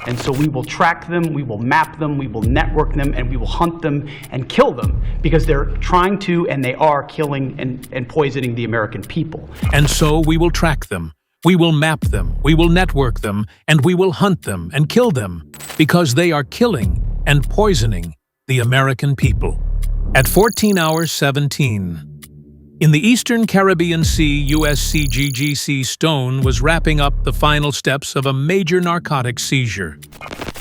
And so we will track them, we will map them, we will network them, and we will hunt them and kill them because they're trying to and they are killing and poisoning the American people. And so we will track them, we will map them, we will network them, and we will hunt them and kill them because they are killing and poisoning the American people. At 14 hours 17, in the Eastern Caribbean Sea, USCGGC Stone was wrapping up the final steps of a major narcotic seizure.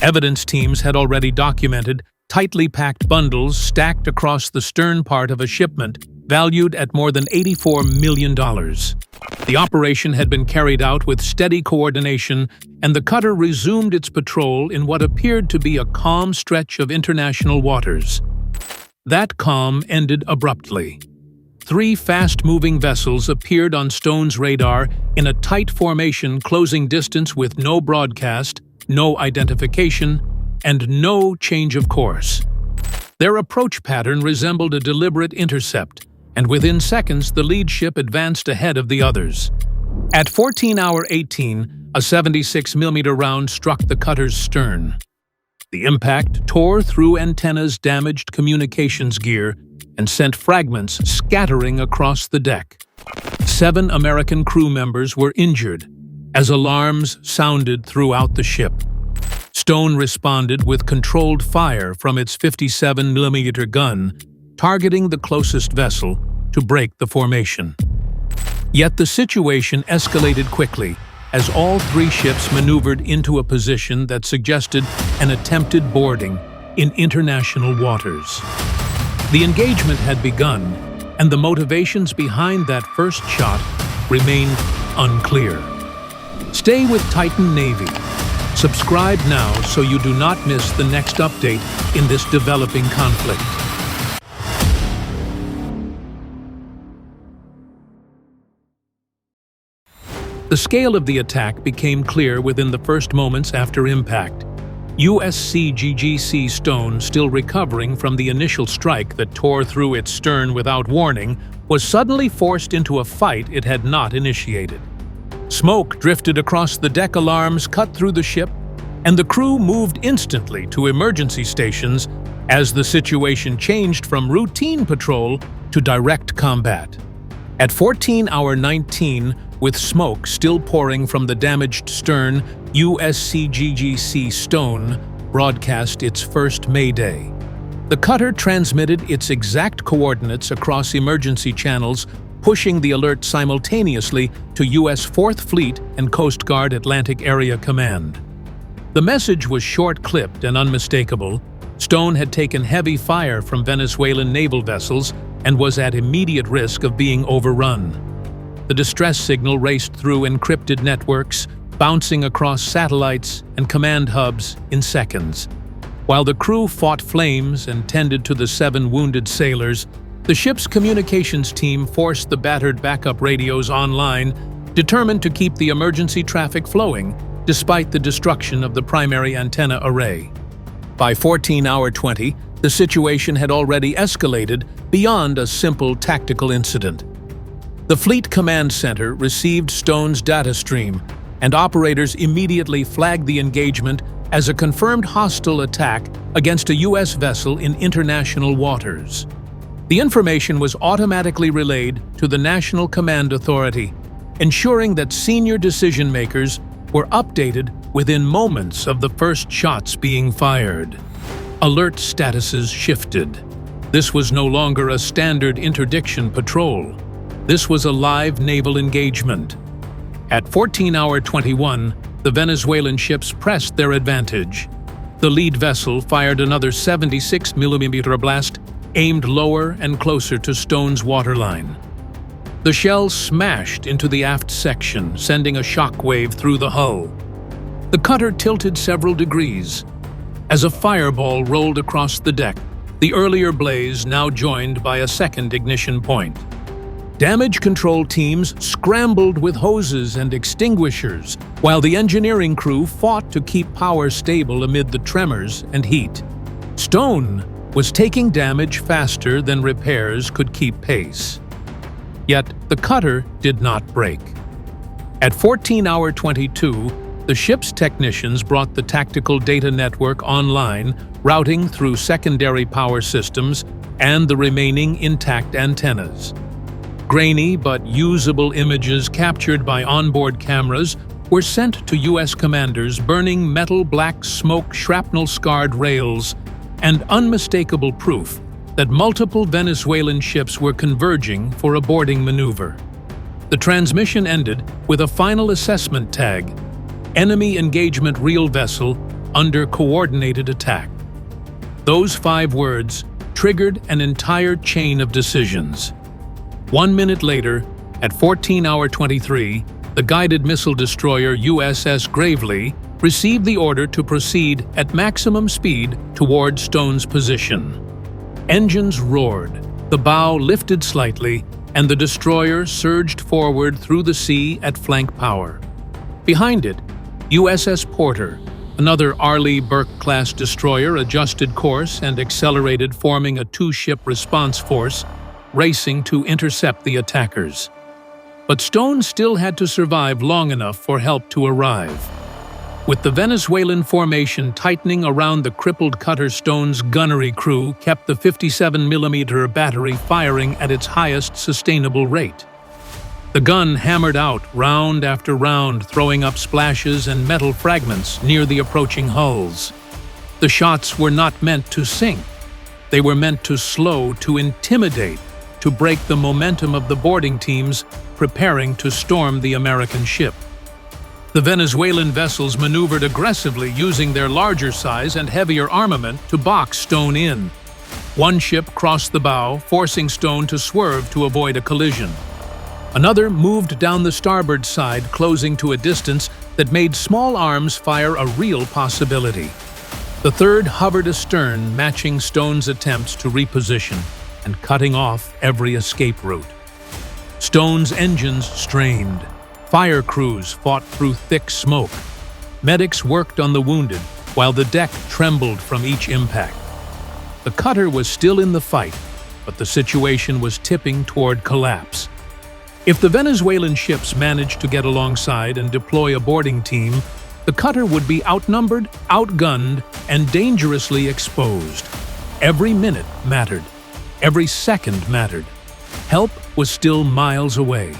Evidence teams had already documented tightly packed bundles stacked across the stern part of a shipment valued at more than $84 million. The operation had been carried out with steady coordination, and the cutter resumed its patrol in what appeared to be a calm stretch of international waters. That calm ended abruptly. 3 fast-moving vessels appeared on Stone's radar in a tight formation closing distance with no broadcast, no identification, and no change of course. Their approach pattern resembled a deliberate intercept, and within seconds the lead ship advanced ahead of the others. At 14 hour 18, a 76mm round struck the cutter's stern. The impact tore through antennas, damaged communications gear, and sent fragments scattering across the deck. 7 American crew members were injured as alarms sounded throughout the ship. Stone responded with controlled fire from its 57mm gun, targeting the closest vessel to break the formation. Yet the situation escalated quickly as all 3 ships maneuvered into a position that suggested an attempted boarding in international waters. The engagement had begun, and the motivations behind that first shot remained unclear. Stay with Titan Navy. Subscribe now so you do not miss the next update in this developing conflict. The scale of the attack became clear within the first moments after impact. USCGGC Stone, still recovering from the initial strike that tore through its stern without warning, was suddenly forced into a fight it had not initiated. Smoke drifted across the deck, alarms cut through the ship, and the crew moved instantly to emergency stations as the situation changed from routine patrol to direct combat. At 14 hour 19, with smoke still pouring from the damaged stern, USCGGC Stone broadcast its first Mayday. The cutter transmitted its exact coordinates across emergency channels, pushing the alert simultaneously to U.S. 4th Fleet and Coast Guard Atlantic Area Command. The message was short-clipped and unmistakable. Stone had taken heavy fire from Venezuelan naval vessels and was at immediate risk of being overrun. The distress signal raced through encrypted networks, bouncing across satellites and command hubs in seconds. While the crew fought flames and tended to the 7 wounded sailors, the ship's communications team forced the battered backup radios online, determined to keep the emergency traffic flowing despite the destruction of the primary antenna array. By 14 hour 20, the situation had already escalated beyond a simple tactical incident. The Fleet Command Center received Stone's data stream, and operators immediately flagged the engagement as a confirmed hostile attack against a U.S. vessel in international waters. The information was automatically relayed to the National Command Authority, ensuring that senior decision-makers were updated within moments of the first shots being fired. Alert statuses shifted. This was no longer a standard interdiction patrol. This was a live naval engagement. At 14 hour 21, the Venezuelan ships pressed their advantage. The lead vessel fired another 76mm blast, aimed lower and closer to Stone's waterline. The shell smashed into the aft section, sending a shockwave through the hull. The cutter tilted several degrees. As a fireball rolled across the deck, the earlier blaze now joined by a second ignition point. Damage control teams scrambled with hoses and extinguishers, while the engineering crew fought to keep power stable amid the tremors and heat. Stone was taking damage faster than repairs could keep pace. Yet the cutter did not break. At 14 hour 22, The ship's technicians brought the tactical data network online, routing through secondary power systems and the remaining intact antennas. Grainy but usable images captured by onboard cameras were sent to U.S. commanders burning metal black smoke shrapnel-scarred rails and unmistakable proof that multiple Venezuelan ships were converging for a boarding maneuver. The transmission ended with a final assessment tag: Enemy Engagement Real Vessel under coordinated attack. Those 5 words triggered an entire chain of decisions. 1 minute later, at 14:23, the guided missile destroyer USS Gravely received the order to proceed at maximum speed toward Stone's position. Engines roared, the bow lifted slightly, and the destroyer surged forward through the sea at flank power. Behind it, USS Porter, another Arleigh Burke-class destroyer, adjusted course and accelerated, forming a 2-ship response force, racing to intercept the attackers. But Stone still had to survive long enough for help to arrive. With the Venezuelan formation tightening around the crippled cutter, Stone's gunnery crew kept the 57mm battery firing at its highest sustainable rate. The gun hammered out round after round, throwing up splashes and metal fragments near the approaching hulls. The shots were not meant to sink. They were meant to slow, to intimidate, to break the momentum of the boarding teams preparing to storm the American ship. The Venezuelan vessels maneuvered aggressively, using their larger size and heavier armament to box Stone in. One ship crossed the bow, forcing Stone to swerve to avoid a collision. Another moved down the starboard side, closing to a distance that made small arms fire a real possibility. The third hovered astern, matching Stone's attempts to reposition and cutting off every escape route. Stone's engines strained. Fire crews fought through thick smoke. Medics worked on the wounded, while the deck trembled from each impact. The cutter was still in the fight, but the situation was tipping toward collapse. If the Venezuelan ships managed to get alongside and deploy a boarding team, the cutter would be outnumbered, outgunned, and dangerously exposed. Every minute mattered. Every second mattered. Help was still miles away.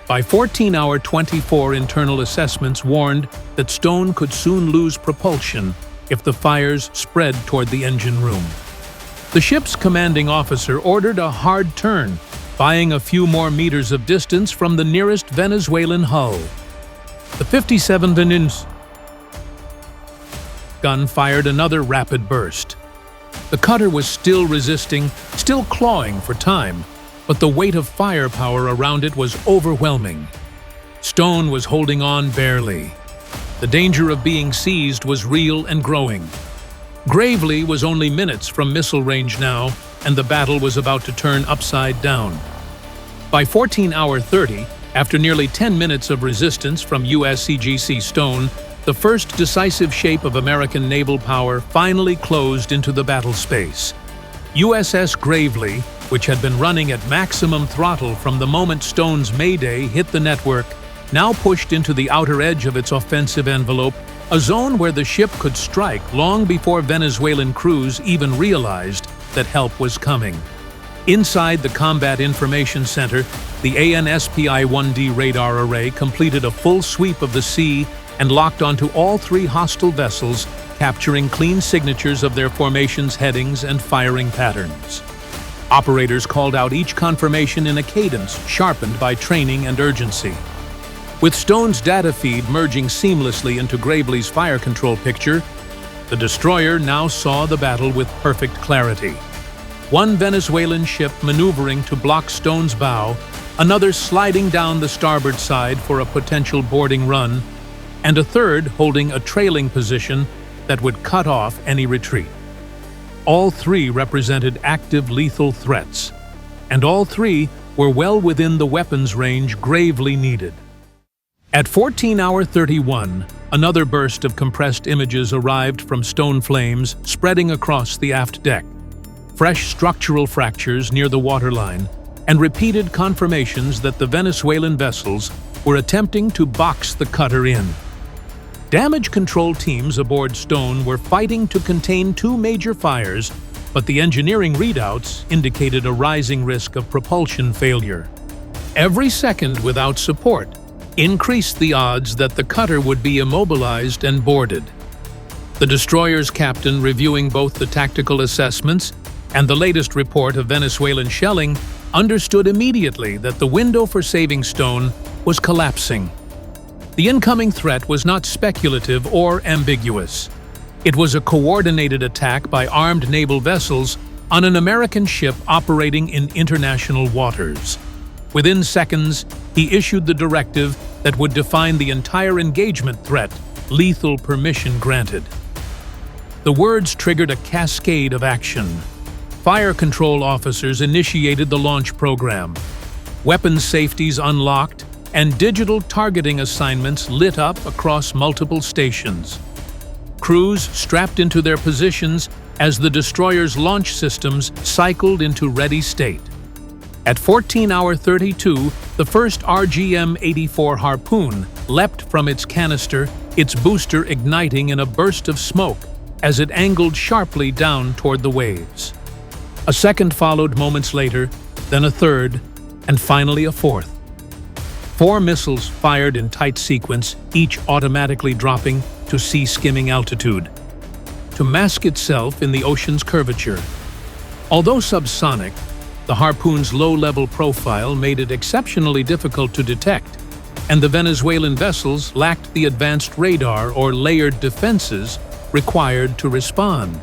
By 14:24, internal assessments warned that Stone could soon lose propulsion if the fires spread toward the engine room. The ship's commanding officer ordered a hard turn, buying a few more meters of distance from the nearest Venezuelan hull. The 57 Venezuelan gun fired another rapid burst. The cutter was still resisting, still clawing for time, but the weight of firepower around it was overwhelming. Stone was holding on barely. The danger of being seized was real and growing. Gravely was only minutes from missile range now, and the battle was about to turn upside down. By 14:30, after nearly 10 minutes of resistance from USCGC Stone, the first decisive shape of American naval power finally closed into the battle space. USS Gravely, which had been running at maximum throttle from the moment Stone's Mayday hit the network, now pushed into the outer edge of its offensive envelope, a zone where the ship could strike long before Venezuelan crews even realized that help was coming. Inside the Combat Information Center, the ANSPI-1D radar array completed a full sweep of the sea and locked onto all 3 hostile vessels, capturing clean signatures of their formations, headings, and firing patterns. Operators called out each confirmation in a cadence sharpened by training and urgency. With Stone's data feed merging seamlessly into Gravely's fire control picture, the destroyer now saw the battle with perfect clarity. One Venezuelan ship maneuvering to block Stone's bow, another sliding down the starboard side for a potential boarding run, and a third holding a trailing position that would cut off any retreat. All 3 represented active lethal threats, and all 3 were well within the weapons range Gravely needed. At 14:31, another burst of compressed images arrived from Stone flames spreading across the aft deck. Fresh structural fractures near the waterline, and repeated confirmations that the Venezuelan vessels were attempting to box the cutter in. Damage control teams aboard Stone were fighting to contain two major fires, but the engineering readouts indicated a rising risk of propulsion failure. Every second without support increased the odds that the cutter would be immobilized and boarded. The destroyer's captain, reviewing both the tactical assessments and the latest report of Venezuelan shelling, understood immediately that the window for saving Stone was collapsing. The incoming threat was not speculative or ambiguous. It was a coordinated attack by armed naval vessels on an American ship operating in international waters. Within seconds, he issued the directive that would define the entire engagement threat: lethal permission granted. The words triggered a cascade of action. Fire control officers initiated the launch program. Weapons safeties unlocked, and digital targeting assignments lit up across multiple stations. Crews strapped into their positions as the destroyer's launch systems cycled into ready state. At 14:32, the first RGM-84 Harpoon leapt from its canister, its booster igniting in a burst of smoke as it angled sharply down toward the waves. A second followed moments later, then a third, and finally a fourth. 4 missiles fired in tight sequence, each automatically dropping to sea-skimming altitude, to mask itself in the ocean's curvature. Although subsonic, the Harpoon's low-level profile made it exceptionally difficult to detect, and the Venezuelan vessels lacked the advanced radar or layered defenses required to respond.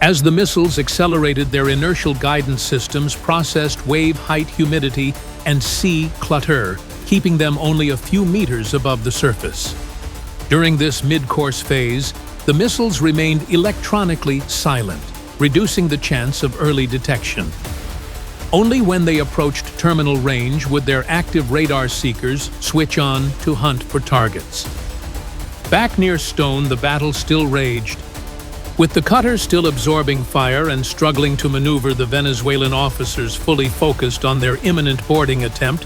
As the missiles accelerated, their inertial guidance systems processed wave height, humidity, and sea clutter, keeping them only a few meters above the surface. During this mid-course phase, the missiles remained electronically silent, reducing the chance of early detection. Only when they approached terminal range would their active radar seekers switch on to hunt for targets. Back near Stone, the battle still raged. With the cutter still absorbing fire and struggling to maneuver, the Venezuelan officers, fully focused on their imminent boarding attempt,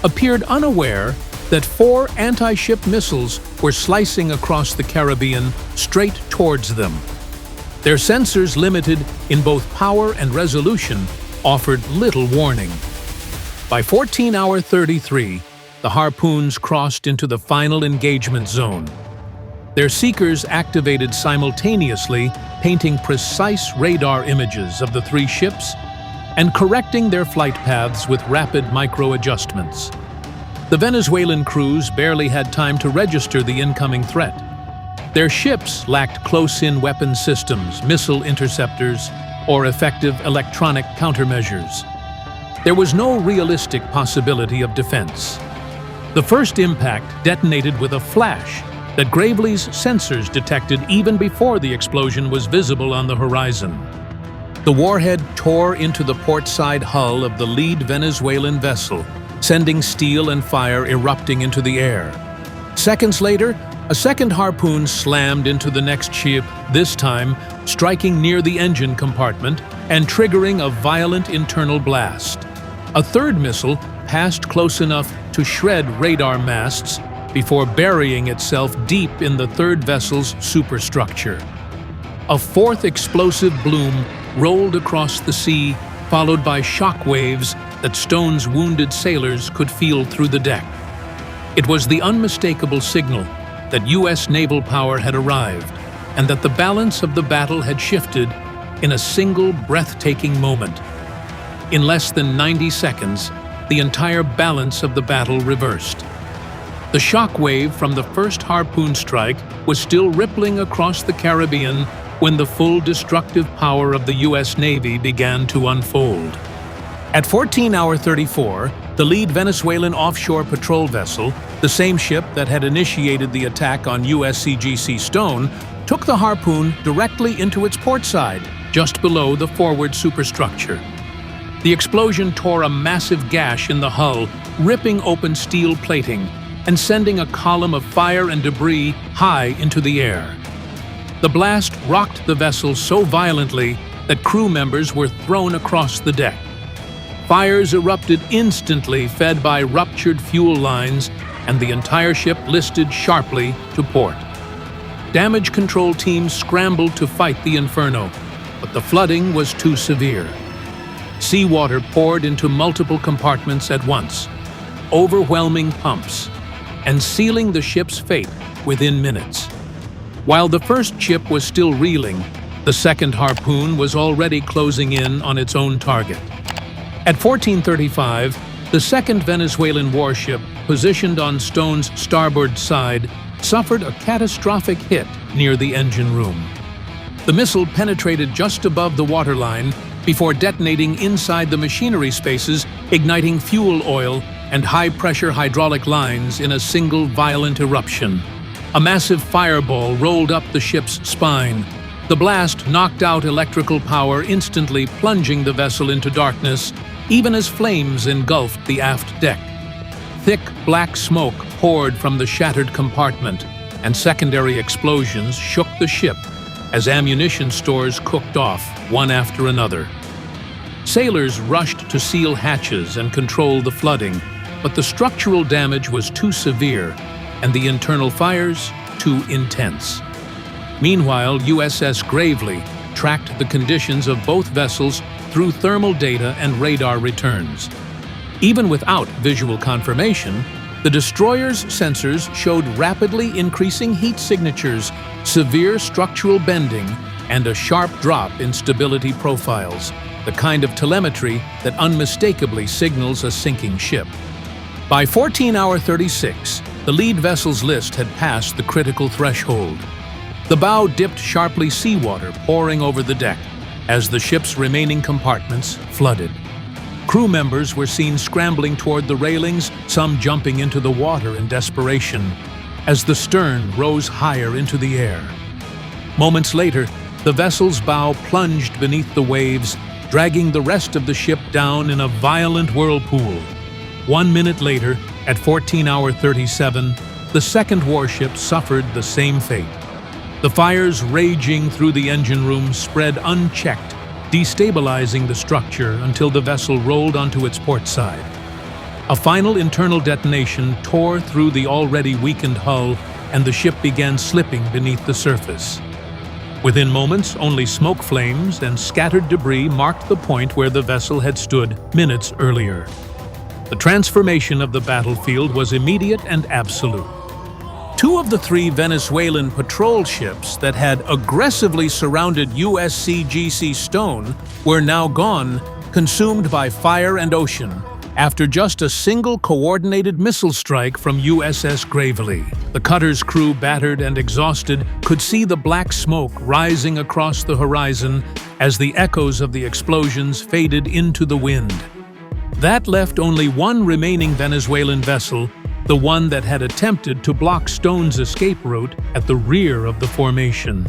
appeared unaware that 4 anti-ship missiles were slicing across the Caribbean straight towards them. Their sensors, limited in both power and resolution, offered little warning. By 14:33, the Harpoons crossed into the final engagement zone. Their seekers activated simultaneously, painting precise radar images of the 3 ships and correcting their flight paths with rapid micro-adjustments. The Venezuelan crews barely had time to register the incoming threat. Their ships lacked close-in weapon systems, missile interceptors, or effective electronic countermeasures. There was no realistic possibility of defense. The first impact detonated with a flash that Gravely's sensors detected even before the explosion was visible on the horizon. The warhead tore into the portside hull of the lead Venezuelan vessel, sending steel and fire erupting into the air. Seconds later, a second Harpoon slammed into the next ship, this time striking near the engine compartment and triggering a violent internal blast. A third missile passed close enough to shred radar masts before burying itself deep in the third vessel's superstructure. A fourth explosive bloom rolled across the sea, followed by shock waves that Stone's wounded sailors could feel through the deck. It was the unmistakable signal that U.S. naval power had arrived, and that the balance of the battle had shifted in a single breathtaking moment. In less than 90 seconds, the entire balance of the battle reversed. The shock wave from the first Harpoon strike was still rippling across the Caribbean when the full destructive power of the U.S. Navy began to unfold. At 14:34, the lead Venezuelan offshore patrol vessel, the same ship that had initiated the attack on USCGC Stone, took the Harpoon directly into its port side, just below the forward superstructure. The explosion tore a massive gash in the hull, ripping open steel plating and sending a column of fire and debris high into the air. The blast rocked the vessel so violently that crew members were thrown across the deck. Fires erupted instantly, fed by ruptured fuel lines, and the entire ship listed sharply to port. Damage control teams scrambled to fight the inferno, but the flooding was too severe. Seawater poured into multiple compartments at once, overwhelming pumps, and sealing the ship's fate within minutes. While the first ship was still reeling, the second harpoon was already closing in on its own target. At 14:35, the second Venezuelan warship, positioned on Stone's starboard side, suffered a catastrophic hit near the engine room. The missile penetrated just above the waterline before detonating inside the machinery spaces, igniting fuel oil and high-pressure hydraulic lines in a single violent eruption. A massive fireball rolled up the ship's spine. The blast knocked out electrical power, instantly plunging the vessel into darkness, even as flames engulfed the aft deck. Thick black smoke poured from the shattered compartment, and secondary explosions shook the ship as ammunition stores cooked off one after another. Sailors rushed to seal hatches and control the flooding, but the structural damage was too severe and the internal fires too intense. Meanwhile, USS Gravely tracked the conditions of both vessels through thermal data and radar returns. Even without visual confirmation, the destroyer's sensors showed rapidly increasing heat signatures, severe structural bending, and a sharp drop in stability profiles, the kind of telemetry that unmistakably signals a sinking ship. By 14:36, the lead vessel's list had passed the critical threshold. The bow dipped sharply, seawater pouring over the deck as the ship's remaining compartments flooded. Crew members were seen scrambling toward the railings, some jumping into the water in desperation, as the stern rose higher into the air. Moments later, the vessel's bow plunged beneath the waves, dragging the rest of the ship down in a violent whirlpool. 1 minute later, at 14:37, the second warship suffered the same fate. The fires raging through the engine room spread unchecked, destabilizing the structure until the vessel rolled onto its port side. A final internal detonation tore through the already weakened hull, and the ship began slipping beneath the surface. Within moments, only smoke flames and scattered debris marked the point where the vessel had stood minutes earlier. The transformation of the battlefield was immediate and absolute. Two of the three Venezuelan patrol ships that had aggressively surrounded USCGC Stone were now gone, consumed by fire and ocean, after just a single coordinated missile strike from USS Gravely. The cutter's crew, battered and exhausted, could see the black smoke rising across the horizon as the echoes of the explosions faded into the wind. That left only one remaining Venezuelan vessel, the one that had attempted to block Stone's escape route at the rear of the formation.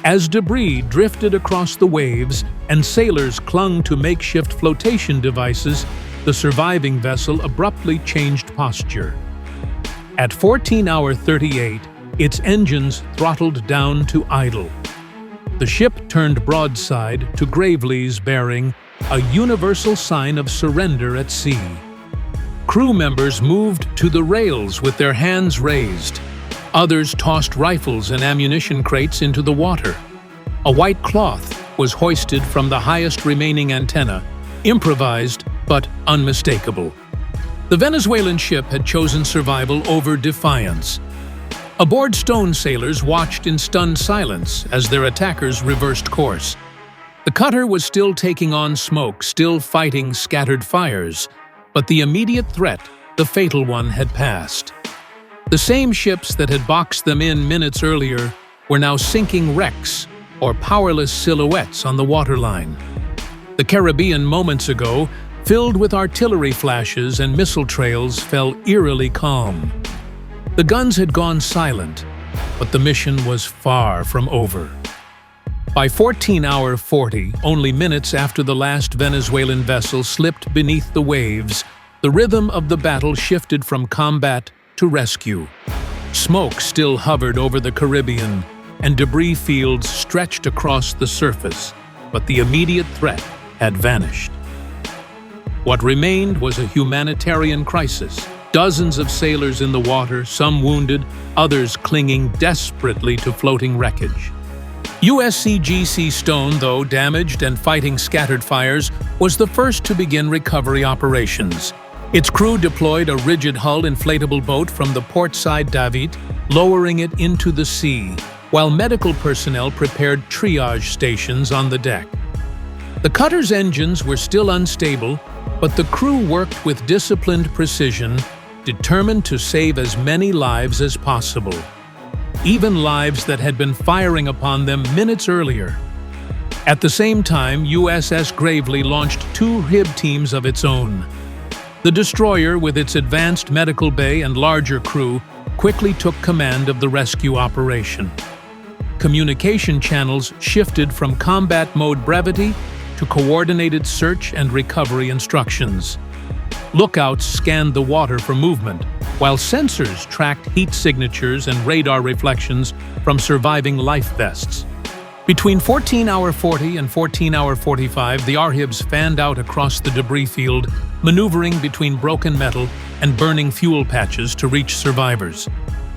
As debris drifted across the waves and sailors clung to makeshift flotation devices, the surviving vessel abruptly changed posture. At 14:38, its engines throttled down to idle. The ship turned broadside to Gravely's bearing, a universal sign of surrender at sea. Crew members moved to the rails with their hands raised. Others tossed rifles and ammunition crates into the water. A white cloth was hoisted from the highest remaining antenna, improvised but unmistakable. The Venezuelan ship had chosen survival over defiance. Aboard Stone, sailors watched in stunned silence as their attackers reversed course. The cutter was still taking on smoke, still fighting scattered fires, but the immediate threat, the fatal one, had passed. The same ships that had boxed them in minutes earlier were now sinking wrecks or powerless silhouettes on the waterline. The Caribbean moments ago, filled with artillery flashes and missile trails, fell eerily calm. The guns had gone silent, but the mission was far from over. By 14:40, only minutes after the last Venezuelan vessel slipped beneath the waves, the rhythm of the battle shifted from combat to rescue. Smoke still hovered over the Caribbean, and debris fields stretched across the surface, but the immediate threat had vanished. What remained was a humanitarian crisis, Dozens of sailors in the water, some wounded, others clinging desperately to floating wreckage. USCGC Stone, though damaged and fighting scattered fires, was the first to begin recovery operations. Its crew deployed a rigid-hull inflatable boat from the port-side davit, lowering it into the sea, while medical personnel prepared triage stations on the deck. The cutter's engines were still unstable, but the crew worked with disciplined precision, determined to save as many lives as possible, even lives that had been firing upon them minutes earlier. At the same time, USS Gravely launched 2 RIB teams of its own. The destroyer, with its advanced medical bay and larger crew, quickly took command of the rescue operation. Communication channels shifted from combat mode brevity to coordinated search and recovery instructions. Lookouts scanned the water for movement, while sensors tracked heat signatures and radar reflections from surviving life vests. Between 14-hour 40 and 14-hour 45, the RHIBs fanned out across the debris field, maneuvering between broken metal and burning fuel patches to reach survivors.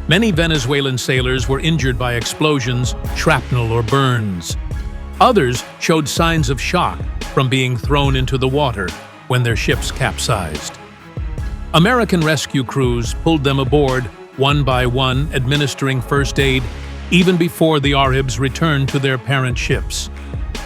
Many Venezuelan sailors were injured by explosions, shrapnel, or burns. Others showed signs of shock from being thrown into the water when their ships capsized. American rescue crews pulled them aboard, one by one, administering first aid even before the RHIBs returned to their parent ships.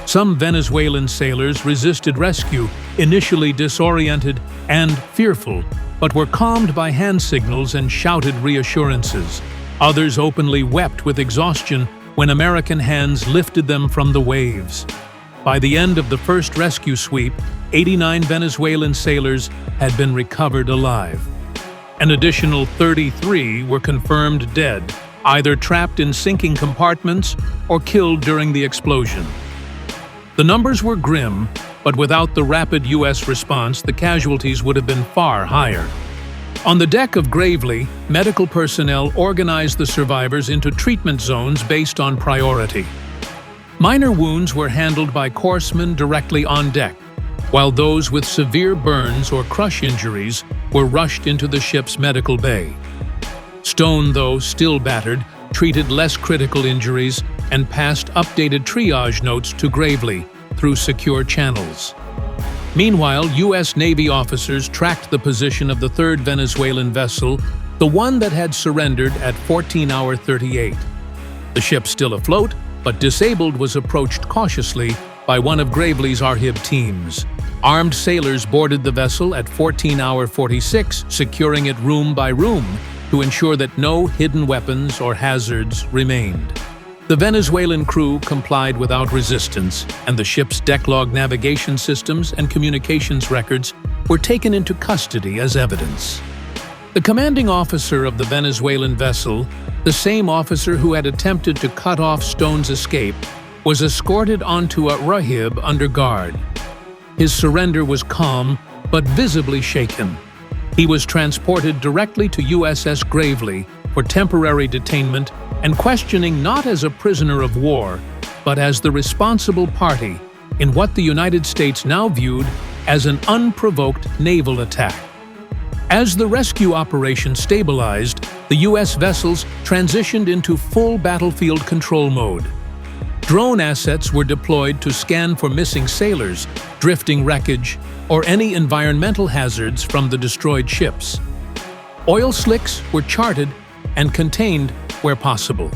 Some Venezuelan sailors resisted rescue, initially disoriented and fearful, but were calmed by hand signals and shouted reassurances. Others openly wept with exhaustion when American hands lifted them from the waves. By the end of the first rescue sweep, 89 Venezuelan sailors had been recovered alive. An additional 33 were confirmed dead, either trapped in sinking compartments or killed during the explosion. The numbers were grim, but without the rapid U.S. response, the casualties would have been far higher. On the deck of Gravely, medical personnel organized the survivors into treatment zones based on priority. Minor wounds were handled by corpsmen directly on deck, while those with severe burns or crush injuries were rushed into the ship's medical bay. Stone, though still battered, treated less critical injuries and passed updated triage notes to Gravely through secure channels. Meanwhile, U.S. Navy officers tracked the position of the third Venezuelan vessel, the one that had surrendered at 14-hour 38. The ship still afloat, but disabled, was approached cautiously by one of Gravely's RHIB teams. Armed sailors boarded the vessel at 14-hour 46, securing it room by room to ensure that no hidden weapons or hazards remained. The Venezuelan crew complied without resistance, and the ship's decklog navigation systems and communications records were taken into custody as evidence. The commanding officer of the Venezuelan vessel, the same officer who had attempted to cut off Stone's escape, was escorted onto a RHIB under guard. His surrender was calm, but visibly shaken. He was transported directly to USS Gravely for temporary detainment and questioning, not as a prisoner of war, but as the responsible party in what the United States now viewed as an unprovoked naval attack. As the rescue operation stabilized, the U.S. vessels transitioned into full battlefield control mode. Drone assets were deployed to scan for missing sailors, drifting wreckage, or any environmental hazards from the destroyed ships. Oil slicks were charted and contained where possible.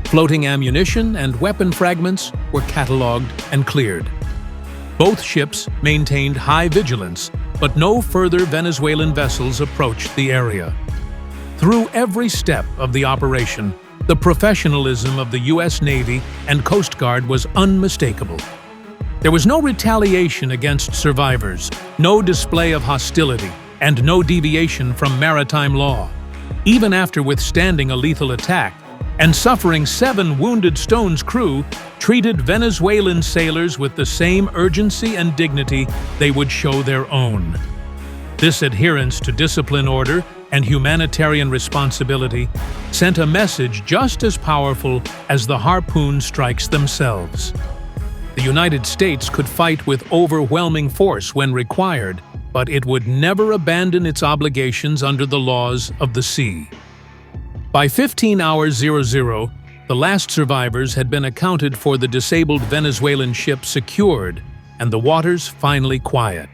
Floating ammunition and weapon fragments were catalogued and cleared. Both ships maintained high vigilance, but no further Venezuelan vessels approached the area. Through every step of the operation, the professionalism of the U.S. Navy and Coast Guard was unmistakable. There was no retaliation against survivors, no display of hostility, and no deviation from maritime law. Even after withstanding a lethal attack and suffering 7 wounded, Stone's crew treated Venezuelan sailors with the same urgency and dignity they would show their own. This adherence to discipline, order, and humanitarian responsibility sent a message just as powerful as the harpoon strikes themselves. The United States could fight with overwhelming force when required, but it would never abandon its obligations under the laws of the sea. By 15 hours 00, the last survivors had been accounted for, the disabled Venezuelan ship secured, and the waters finally quiet.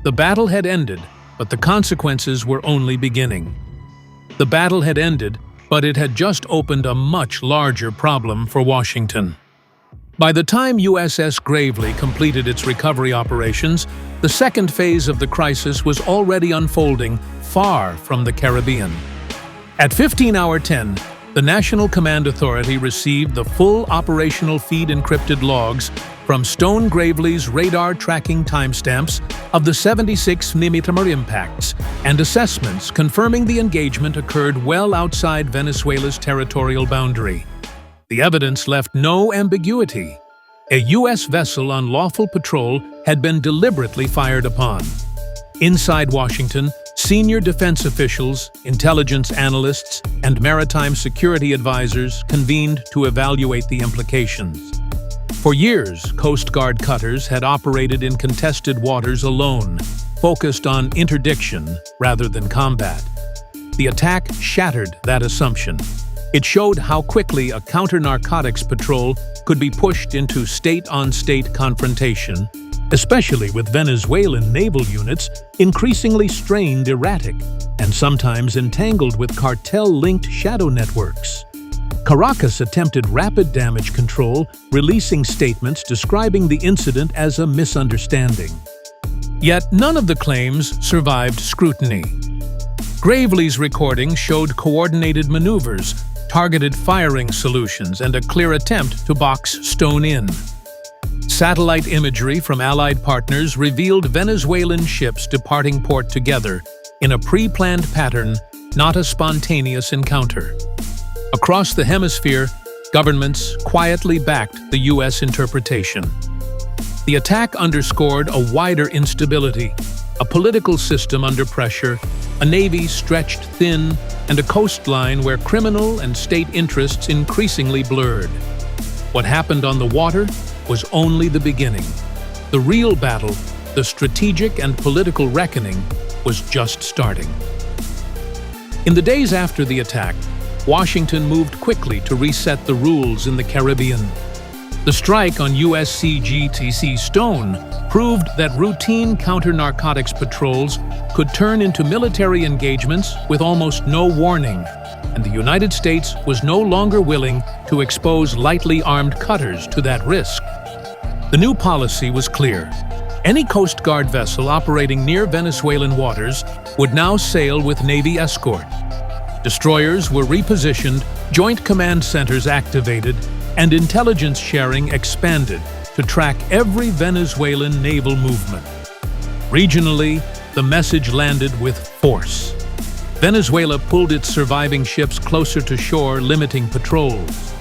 The battle had ended, but the consequences were only beginning. The battle had ended, but it had just opened a much larger problem for Washington. By the time USS Gravely completed its recovery operations, the second phase of the crisis was already unfolding far from the Caribbean. At 15 hour 10, the National Command Authority received the full operational feed encrypted logs from Stone Gravely's radar tracking timestamps of the 76 mm impacts and assessments confirming the engagement occurred well outside Venezuela's territorial boundary. The evidence left no ambiguity. A U.S. vessel on lawful patrol had been deliberately fired upon. Inside Washington, senior defense officials, intelligence analysts, and maritime security advisors convened to evaluate the implications. For years, Coast Guard cutters had operated in contested waters alone, focused on interdiction rather than combat. The attack shattered that assumption. It showed how quickly a counter-narcotics patrol could be pushed into state-on-state confrontation, especially with Venezuelan naval units increasingly strained, erratic, and sometimes entangled with cartel-linked shadow networks. Caracas attempted rapid damage control, releasing statements describing the incident as a misunderstanding. Yet none of the claims survived scrutiny. Gravely's recording showed coordinated maneuvers, targeted firing solutions, and a clear attempt to box Stone in. Satellite imagery from Allied partners revealed Venezuelan ships departing port together in a pre-planned pattern, not a spontaneous encounter. Across the hemisphere, governments quietly backed the U.S. interpretation. The attack underscored a wider instability, a political system under pressure, a navy stretched thin, and a coastline where criminal and state interests increasingly blurred. What happened on the water was only the beginning. The real battle, the strategic and political reckoning, was just starting. In the days after the attack, Washington moved quickly to reset the rules in the Caribbean. The strike on USCGTC Stone proved that routine counter-narcotics patrols could turn into military engagements with almost no warning, and the United States was no longer willing to expose lightly armed cutters to that risk. The new policy was clear. Any Coast Guard vessel operating near Venezuelan waters would now sail with Navy escort. Destroyers were repositioned, joint command centers activated, and intelligence sharing expanded to track every Venezuelan naval movement. Regionally, the message landed with force. Venezuela pulled its surviving ships closer to shore, limiting patrols.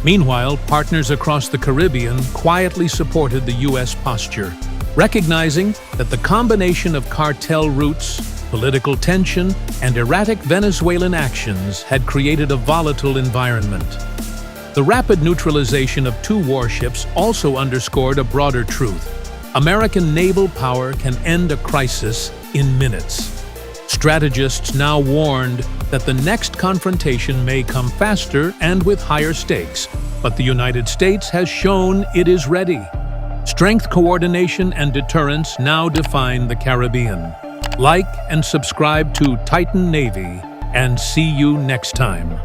Meanwhile, partners across the Caribbean quietly supported the U.S. posture, recognizing that the combination of cartel routes, political tension, and erratic Venezuelan actions had created a volatile environment. The rapid neutralization of 2 warships also underscored a broader truth. American naval power can end a crisis in minutes. Strategists now warned that the next confrontation may come faster and with higher stakes, but the United States has shown it is ready. Strength, coordination, and deterrence now define the Caribbean. Like and subscribe to Titan Navy, and see you next time.